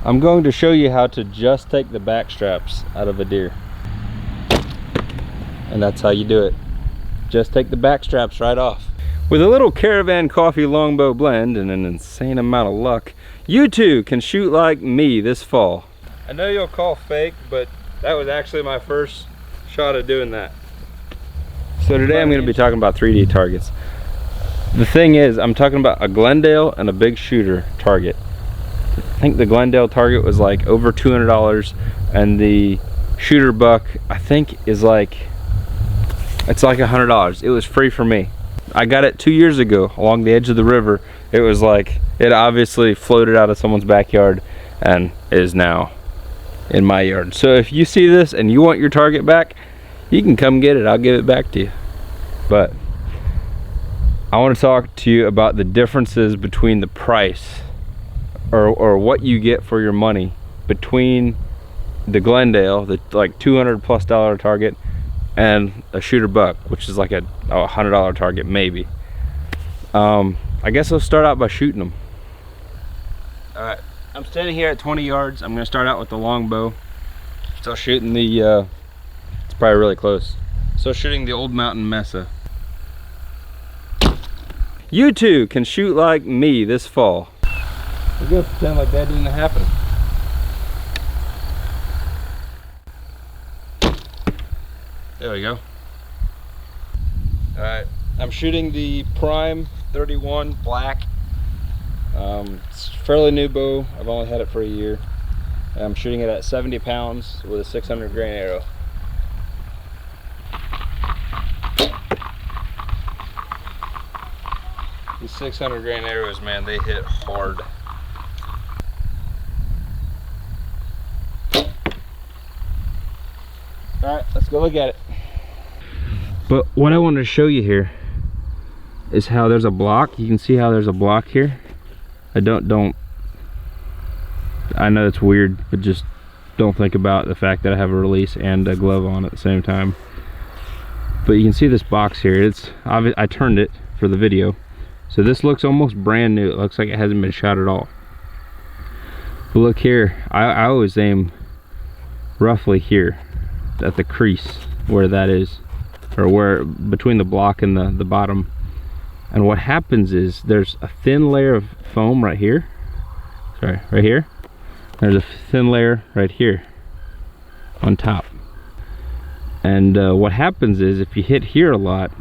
I'm going to show you how to just take the back straps out of a deer. And that's how you do it. Just take the back straps right off. With a little Caravan Coffee Longbow blend and an insane amount of luck, you too can shoot like me this fall. I know you'll call fake, but that was actually my first shot of doing that. So today I'm going to be talking about 3D targets. The thing is, I'm talking about a Glendale and a big shooter target. I think the Glendale target was like over $200, and the shooter buck I think is like, it's like $100. It was free for me. I got it 2 years ago along the edge of the river. It was like, it obviously floated out of someone's backyard and is now in my yard. So if you see this and you want your target back, you can come get it. I'll give it back to you. But I want to talk to you about the differences between the price or what you get for your money between the Glendale, the like $200+ target, and a shooter buck, which is like a $100 target maybe. I guess I'll start out by shooting them. All right, I'm standing here at 20 yards. I'm gonna start out with the longbow. Still shooting the, it's probably really close. Still shooting the Old Mountain Mesa. You too can shoot like me this fall. We're gonna pretend like that didn't happen. There we go. Alright, I'm shooting the Prime 31 Black. It's a fairly new bow. I've only had it for a year. I'm shooting it at 70 pounds with a 600 grain arrow. These 600 grain arrows, man, they hit hard. Alright, let's go look at it. But what I wanted to show you here is how there's a block. You can see how there's a block here. I know it's weird, but just don't think about the fact that I have a release and a glove on at the same time. But you can see this box here. It's obvious. I turned it for the video, so this looks almost brand new. It looks like it hasn't been shot at all. But look here, I always aim roughly here at the crease where that is, or where between the block and the bottom. And what happens is there's a thin layer of foam right here. Sorry, right here. There's a thin layer right here on top. And what happens is if you hit here a lot,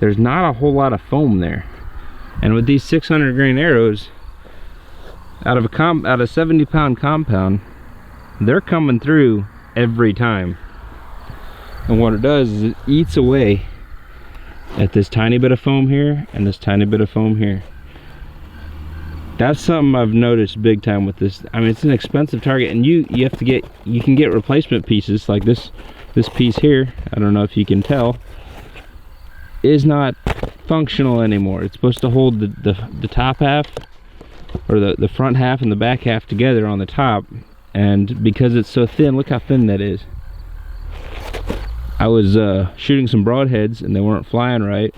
there's not a whole lot of foam there. And with these 600 grain arrows, out of a 70-pound compound, they're coming through every time. And what it does is it eats away at this tiny bit of foam here and this tiny bit of foam here. That's something I've noticed big time with this. I mean, it's an expensive target, and you can get replacement pieces like this piece here. I don't know if you can tell, is not functional anymore. It's supposed to hold the top half, or the front half and the back half together on the top, and because it's so thin, look how thin that is. I was shooting some broadheads and they weren't flying right,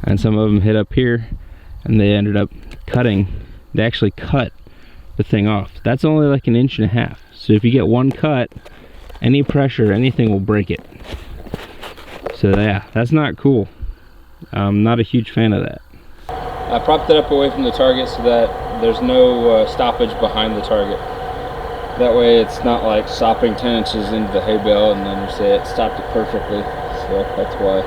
and some of them hit up here and they ended up cutting. They actually cut the thing off. That's only like 1.5 inches, so if you get one cut, any pressure, anything will break it. So yeah, that's not cool. I'm not a huge fan of that. I propped it up away from the target so that there's no stoppage behind the target. That way it's not like stopping 10 inches into the hay bale and then you say it stopped it perfectly. So that's why.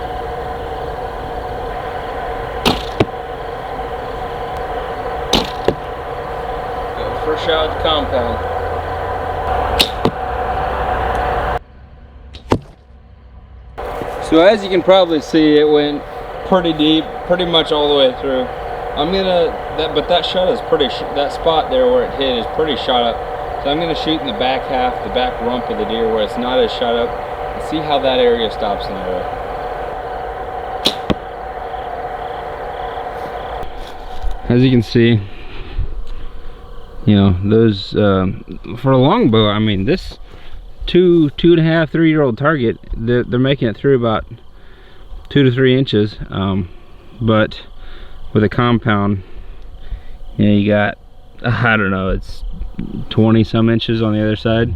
Go first shot at the compound. So as you can probably see, it went pretty deep, pretty much all the way through. But that shot is pretty, that spot there where it hit is pretty shot up. So I'm going to shoot in the back half, the back rump of the deer where it's not as shot up, and see how that area stops an arrow. As you can see, you know, those, for a longbow, I mean, this 2.5, 3-year-old target, they're making it through about 2 to 3 inches, but with a compound, you know, you got I don't know, it's 20 some inches on the other side.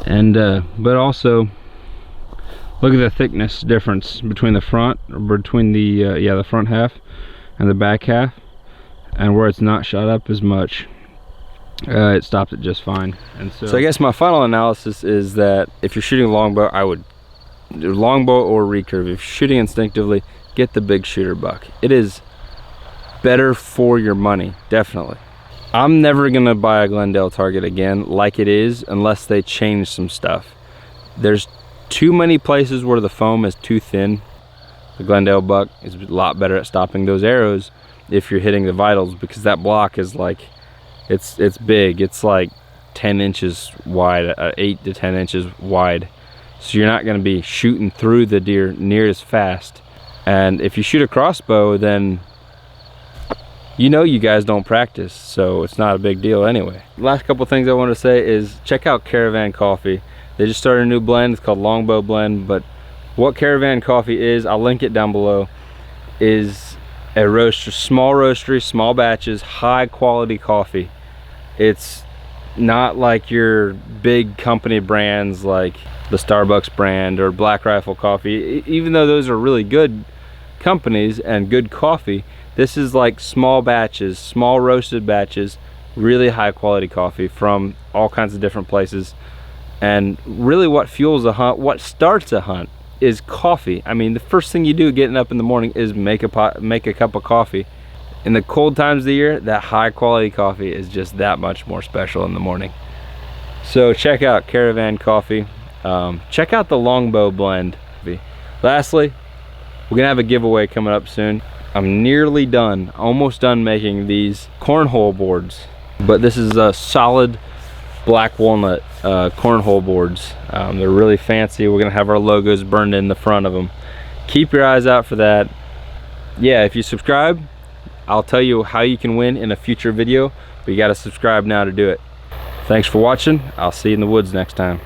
And but also look at the thickness difference between the front, or between the the front half and the back half, and where it's not shot up as much. It stopped it just fine. And so I guess my final analysis is that if you're shooting longbow, I would longbow or recurve. If you're shooting instinctively, get the big shooter buck. It is better for your money, definitely. I'm never gonna buy a Glendale target again like it is unless they change some stuff. There's too many places where the foam is too thin. The Glendale buck is a lot better at stopping those arrows if you're hitting the vitals, because that block is like, it's big. It's like 10 inches wide, 8 to 10 inches wide. So you're not gonna be shooting through the deer near as fast. And if you shoot a crossbow, then you know you guys don't practice, so it's not a big deal anyway. Last couple things I want to say is check out Caravan Coffee. They just started a new blend, it's called Longbow Blend, but what Caravan Coffee is, I'll link it down below, is a roaster, small roastery, small batches, high quality coffee. It's not like your big company brands like the Starbucks brand or Black Rifle Coffee. Even though those are really good companies and good coffee, this is like small batches, small roasted batches, really high quality coffee from all kinds of different places. And really what fuels a hunt, what starts a hunt, is coffee. I mean, the first thing you do getting up in the morning is make a cup of coffee. In the cold times of the year, that high quality coffee is just that much more special in the morning. So check out Caravan Coffee. Check out the Longbow Blend. Lastly, we're gonna have a giveaway coming up soon. I'm nearly done, almost done making these cornhole boards, but this is a solid black walnut cornhole boards. They're really fancy. We're gonna have our logos burned in the front of them. Keep your eyes out for that. Yeah, if you subscribe, I'll tell you how you can win in a future video, but you gotta subscribe now to do it. Thanks for watching. I'll see you in the woods next time.